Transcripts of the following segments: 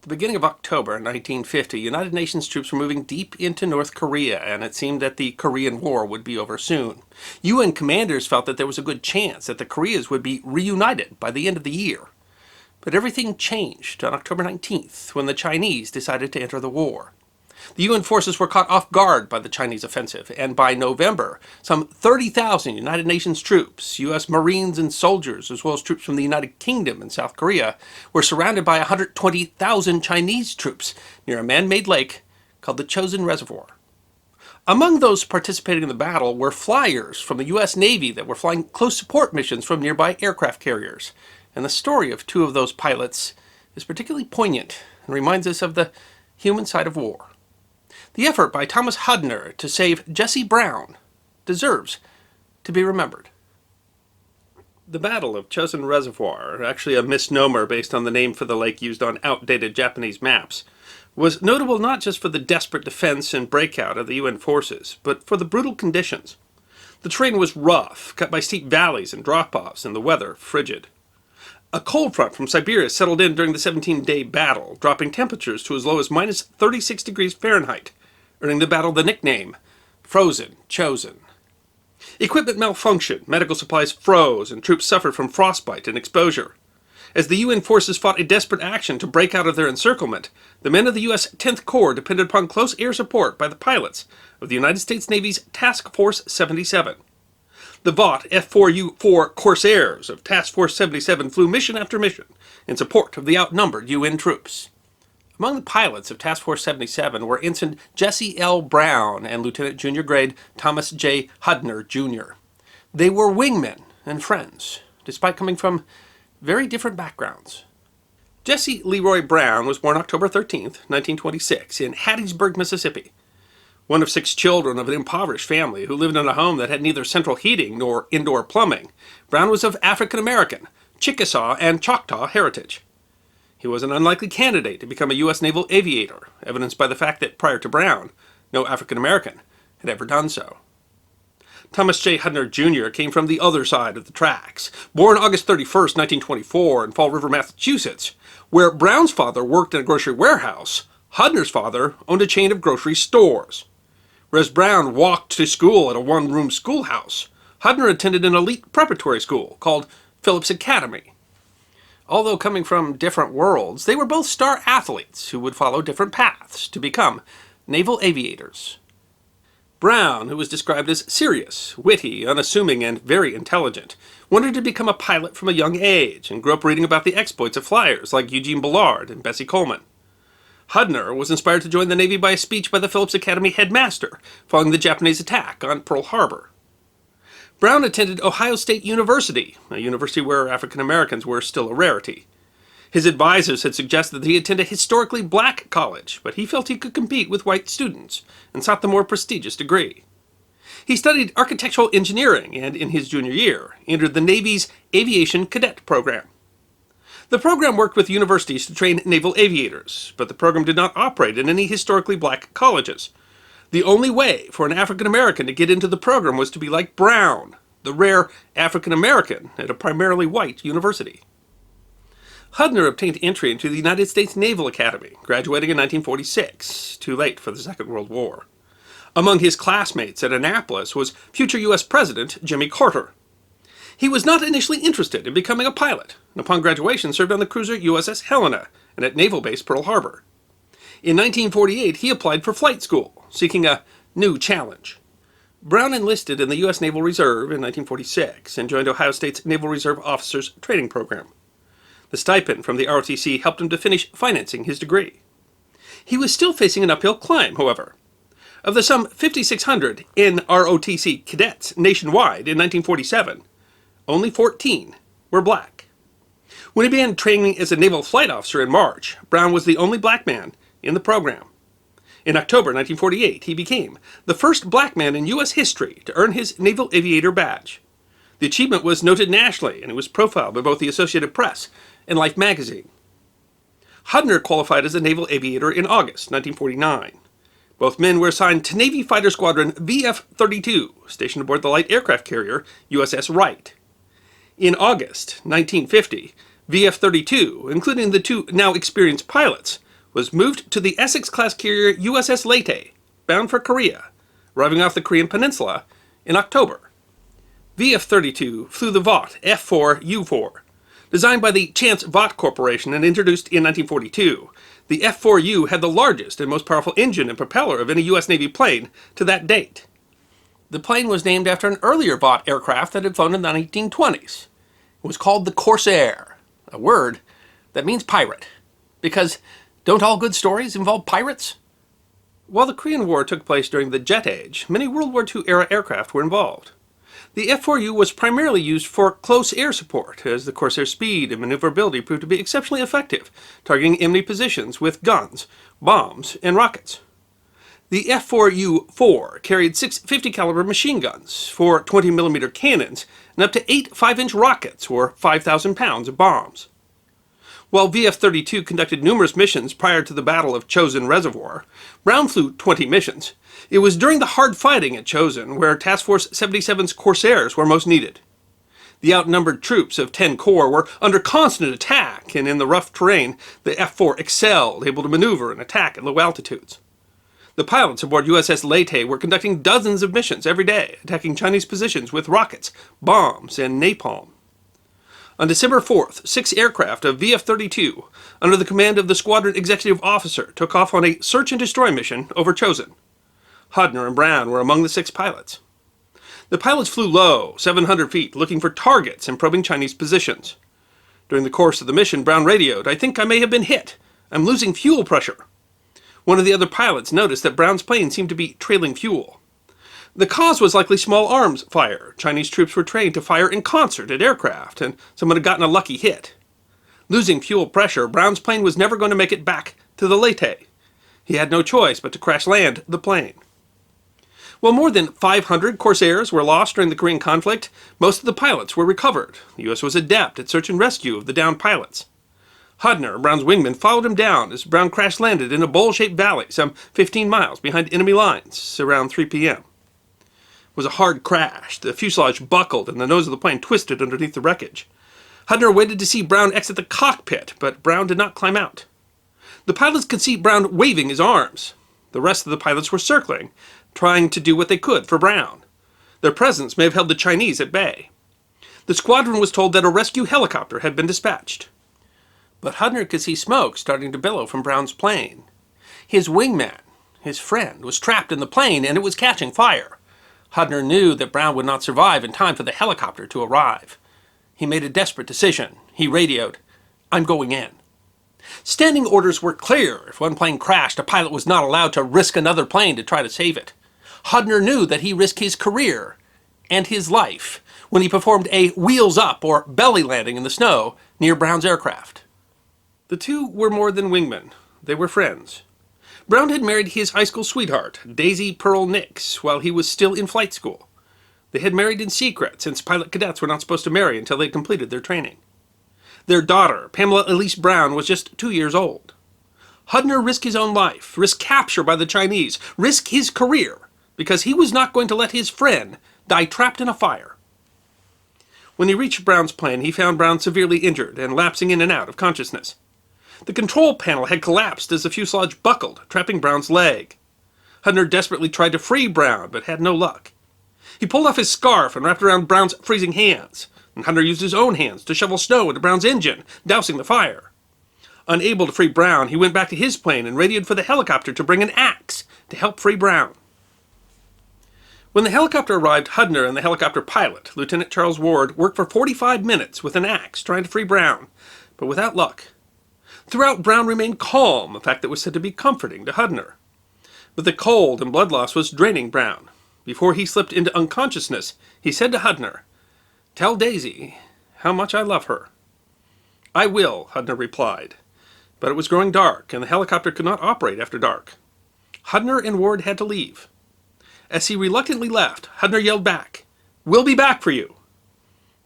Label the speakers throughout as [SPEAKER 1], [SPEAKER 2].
[SPEAKER 1] The beginning of October 1950, United Nations troops were moving deep into North Korea, and it seemed that the Korean War would be over soon. UN commanders felt that there was a good chance that the Koreas would be reunited by the end of the year. But everything changed on October 19th, when the Chinese decided to enter the war. The UN forces were caught off guard by the Chinese offensive, and by November, some 30,000 United Nations troops, US Marines and soldiers, as well as troops from the United Kingdom and South Korea, were surrounded by 120,000 Chinese troops near a man-made lake called the Chosin Reservoir. Among those participating in the battle were flyers from the US Navy that were flying close support missions from nearby aircraft carriers. And the story of two of those pilots is particularly poignant and reminds us of the human side of war. The effort by Thomas Hudner to save Jesse Brown deserves to be remembered. The Battle of Chosin Reservoir, actually a misnomer based on the name for the lake used on outdated Japanese maps, was notable not just for the desperate defense and breakout of the UN forces, but for the brutal conditions. The terrain was rough, cut by steep valleys and drop-offs, and the weather frigid. A cold front from Siberia settled in during the 17-day battle, dropping temperatures to as low as minus 36 degrees Fahrenheit, earning the battle the nickname Frozen Chosin. Equipment malfunctioned, medical supplies froze, and troops suffered from frostbite and exposure. As the UN forces fought a desperate action to break out of their encirclement, the men of the U.S. 10th Corps depended upon close air support by the pilots of the United States Navy's Task Force 77. The Vought F4U Corsairs of Task Force 77 flew mission after mission in support of the outnumbered UN troops. Among the pilots of Task Force 77 were Ensign Jesse L. Brown and Lieutenant Junior Grade Thomas J. Hudner, Jr. They were wingmen and friends, despite coming from very different backgrounds. Jesse Leroy Brown was born October 13, 1926, in Hattiesburg, Mississippi. One of 6 children of an impoverished family who lived in a home that had neither central heating nor indoor plumbing, Brown was of African American, Chickasaw, and Choctaw heritage. He was an unlikely candidate to become a U.S. naval aviator, evidenced by the fact that prior to Brown, no African American had ever done so. Thomas J. Hudner, Jr. came from the other side of the tracks. Born August 31, 1924, in Fall River, Massachusetts, where Brown's father worked in a grocery warehouse, Hudner's father owned a chain of grocery stores. Whereas Brown walked to school at a one-room schoolhouse, Hudner attended an elite preparatory school called Phillips Academy. Although coming from different worlds, they were both star athletes who would follow different paths to become naval aviators. Brown, who was described as serious, witty, unassuming, and very intelligent, wanted to become a pilot from a young age and grew up reading about the exploits of flyers like Eugene Bullard and Bessie Coleman. Hudner was inspired to join the Navy by a speech by the Phillips Academy headmaster following the Japanese attack on Pearl Harbor. Brown attended Ohio State University, a university where African Americans were still a rarity. His advisors had suggested that he attend a historically black college, but he felt he could compete with white students and sought the more prestigious degree. He studied architectural engineering and, in his junior year, entered the Navy's Aviation Cadet Program. The program worked with universities to train naval aviators, but the program did not operate in any historically black colleges. The only way for an African American to get into the program was to be like Brown, the rare African American at a primarily white university. Hudner obtained entry into the United States Naval Academy, graduating in 1946, too late for the Second World War. Among his classmates at Annapolis was future U.S. President Jimmy Carter. He was not initially interested in becoming a pilot, and upon graduation served on the cruiser USS Helena and at Naval Base Pearl Harbor. In 1948, he applied for flight school, seeking a new challenge. Brown enlisted in the U.S. Naval Reserve in 1946 and joined Ohio State's Naval Reserve Officers Training Program. The stipend from the ROTC helped him to finish financing his degree. He was still facing an uphill climb, however. Of the some 5,600 NROTC cadets nationwide in 1947, only 14 were black. When he began training as a naval flight officer in March, Brown was the only black man in the program. In October 1948, he became the first black man in U.S. history to earn his Naval Aviator badge. The achievement was noted nationally, and it was profiled by both the Associated Press and Life magazine. Hudner qualified as a naval aviator in August 1949. Both men were assigned to Navy Fighter Squadron VF-32, stationed aboard the light aircraft carrier USS Wright. In August 1950, VF-32, including the 2 now experienced pilots, was moved to the Essex-class carrier USS Leyte, bound for Korea, arriving off the Korean peninsula in October. VF-32 flew the Vought F4U, designed by the Chance Vought Corporation and introduced in 1942. The F4U had the largest and most powerful engine and propeller of any U.S. Navy plane to that date. The plane was named after an earlier Vought aircraft that had flown in the 1920s. It was called the Corsair, a word that means pirate, because don't all good stories involve pirates? While the Korean War took place during the jet age, many World War II-era aircraft were involved. The F4U was primarily used for close air support, as the Corsair's speed and maneuverability proved to be exceptionally effective, targeting enemy positions with guns, bombs, and rockets. The F4U-4 carried 6 50-caliber machine guns, 4 20mm cannons, and up to 8 5-inch rockets, or 5,000 pounds of bombs. While VF-32 conducted numerous missions prior to the Battle of Chosin Reservoir, Brown flew 20 missions. It was during the hard fighting at Chosin where Task Force 77's Corsairs were most needed. The outnumbered troops of 10 Corps were under constant attack, and in the rough terrain, the F-4 excelled, able to maneuver and attack at low altitudes. The pilots aboard USS Leyte were conducting dozens of missions every day, attacking Chinese positions with rockets, bombs, and napalm. On December 4th, 6 aircraft of VF-32, under the command of the squadron executive officer, took off on a search-and-destroy mission over Chosin. Hudner and Brown were among the 6 pilots. The pilots flew low, 700 feet, looking for targets and probing Chinese positions. During the course of the mission, Brown radioed, "I think I may have been hit. I'm losing fuel pressure." One of the other pilots noticed that Brown's plane seemed to be trailing fuel. The cause was likely small arms fire. Chinese troops were trained to fire in concert at aircraft, and someone had gotten a lucky hit. Losing fuel pressure, Brown's plane was never going to make it back to the Leyte. He had no choice but to crash-land the plane. While more than 500 Corsairs were lost during the Korean conflict, most of the pilots were recovered. The U.S. was adept at search and rescue of the downed pilots. Hudner, Brown's wingman, followed him down as Brown crash-landed in a bowl-shaped valley some 15 miles behind enemy lines around 3 p.m. It was a hard crash. The fuselage buckled and the nose of the plane twisted underneath the wreckage. Hudner waited to see Brown exit the cockpit, but Brown did not climb out. The pilots could see Brown waving his arms. The rest of the pilots were circling, trying to do what they could for Brown. Their presence may have held the Chinese at bay. The squadron was told that a rescue helicopter had been dispatched. But Hudner could see smoke starting to billow from Brown's plane. His wingman, his friend, was trapped in the plane and it was catching fire. Hudner knew that Brown would not survive in time for the helicopter to arrive. He made a desperate decision. He radioed, "I'm going in." Standing orders were clear. If one plane crashed, a pilot was not allowed to risk another plane to try to save it. Hudner knew that he risked his career and his life when he performed a wheels-up or belly landing in the snow near Brown's aircraft. The two were more than wingmen. They were friends. Brown had married his high school sweetheart, Daisy Pearl Nix, while he was still in flight school. They had married in secret, since pilot cadets were not supposed to marry until they completed their training. Their daughter, Pamela Elise Brown, was just 2 years old. Hudner risked his own life, risked capture by the Chinese, risked his career, because he was not going to let his friend die trapped in a fire. When he reached Brown's plane, he found Brown severely injured and lapsing in and out of consciousness. The control panel had collapsed as the fuselage buckled, trapping Brown's leg. Hudner desperately tried to free Brown, but had no luck. He pulled off his scarf and wrapped around Brown's freezing hands, and Hudner used his own hands to shovel snow into Brown's engine, dousing the fire. Unable to free Brown, he went back to his plane and radioed for the helicopter to bring an axe to help free Brown. When the helicopter arrived, Hudner and the helicopter pilot, Lieutenant Charles Ward, worked for 45 minutes with an axe trying to free Brown, but without luck. Throughout, Brown remained calm, a fact that was said to be comforting to Hudner. But the cold and blood loss was draining Brown. Before he slipped into unconsciousness, he said to Hudner, "Tell Daisy how much I love her." "I will," Hudner replied. But it was growing dark, and the helicopter could not operate after dark. Hudner and Ward had to leave. As he reluctantly left, Hudner yelled back, "We'll be back for you."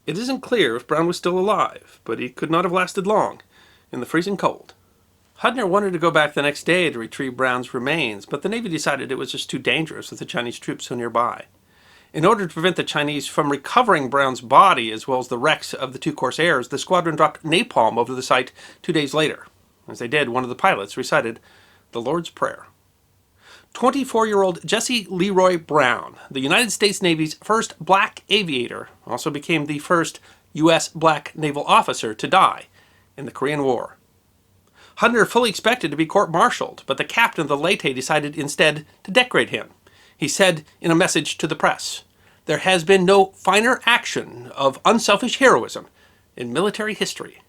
[SPEAKER 1] It isn't clear if Brown was still alive, but he could not have lasted long in the freezing cold. Hudner wanted to go back the next day to retrieve Brown's remains, but the Navy decided it was just too dangerous with the Chinese troops so nearby. In order to prevent the Chinese from recovering Brown's body as well as the wrecks of the 2 Corsairs, the squadron dropped napalm over the site 2 days later. As they did, one of the pilots recited the Lord's Prayer. 24-year-old Jesse Leroy Brown, the United States Navy's first black aviator, also became the first U.S. black naval officer to die in the Korean War. Hudner fully expected to be court-martialed, but the captain of the Leyte decided instead to decorate him. He said in a message to the press, "There has been no finer action of unselfish heroism in military history."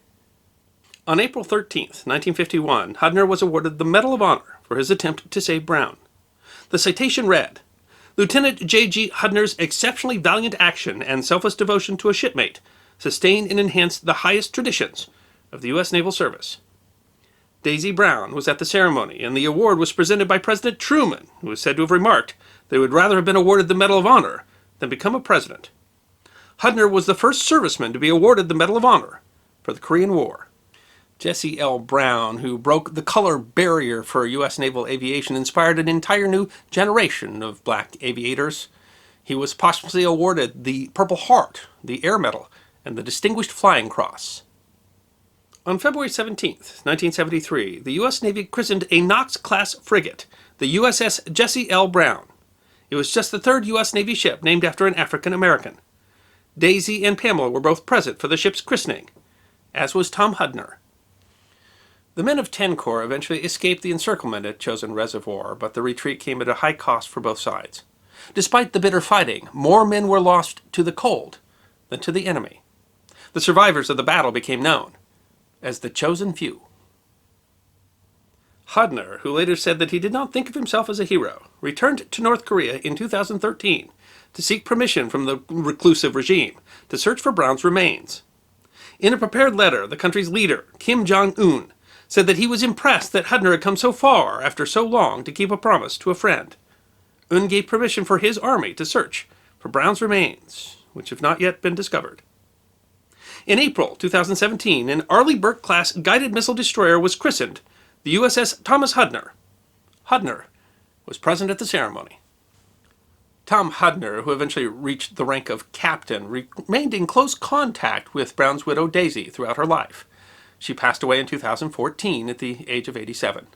[SPEAKER 1] On April 13, 1951, Hudner was awarded the Medal of Honor for his attempt to save Brown. The citation read, "Lieutenant J.G. Hudner's exceptionally valiant action and selfless devotion to a shipmate sustain and enhance the highest traditions of the U.S. Naval Service." Daisy Brown was at the ceremony, and the award was presented by President Truman, who was said to have remarked that he would rather have been awarded the Medal of Honor than become a president. Hudner was the first serviceman to be awarded the Medal of Honor for the Korean War. Jesse L. Brown, who broke the color barrier for U.S. naval aviation, inspired an entire new generation of black aviators. He was posthumously awarded the Purple Heart, the Air Medal, and the Distinguished Flying Cross. On February 17, 1973, the U.S. Navy christened a Knox-class frigate, the USS Jesse L. Brown. It was just the third U.S. Navy ship named after an African American. Daisy and Pamela were both present for the ship's christening, as was Tom Hudner. The men of 10 Corps eventually escaped the encirclement at Chosin Reservoir, but the retreat came at a high cost for both sides. Despite the bitter fighting, more men were lost to the cold than to the enemy. The survivors of the battle became known as the Chosen Few. Hudner, who later said that he did not think of himself as a hero, returned to North Korea in 2013 to seek permission from the reclusive regime to search for Brown's remains. In a prepared letter, the country's leader, Kim Jong-un, said that he was impressed that Hudner had come so far after so long to keep a promise to a friend. Un gave permission for his army to search for Brown's remains, which have not yet been discovered. In April 2017, an Arleigh Burke-class guided missile destroyer was christened the USS Thomas Hudner. Hudner was present at the ceremony. Tom Hudner, who eventually reached the rank of captain, remained in close contact with Brown's widow Daisy throughout her life. She passed away in 2014 at the age of 87.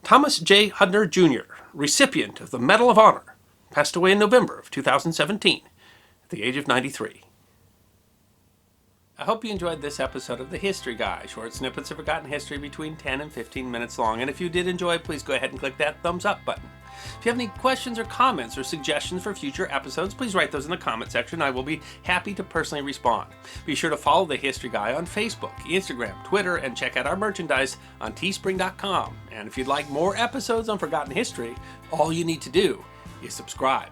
[SPEAKER 1] Thomas J. Hudner, Jr., recipient of the Medal of Honor, passed away in November of 2017 at the age of 93. I hope you enjoyed this episode of The History Guy, short snippets of forgotten history between 10 and 15 minutes long. And if you did enjoy, please go ahead and click that thumbs up button. If you have any questions or comments or suggestions for future episodes, please write those in the comment section. I will be happy to personally respond. Be sure to follow The History Guy on Facebook, Instagram, Twitter, and check out our merchandise on teespring.com. And if you'd like more episodes on forgotten history, all you need to do is subscribe.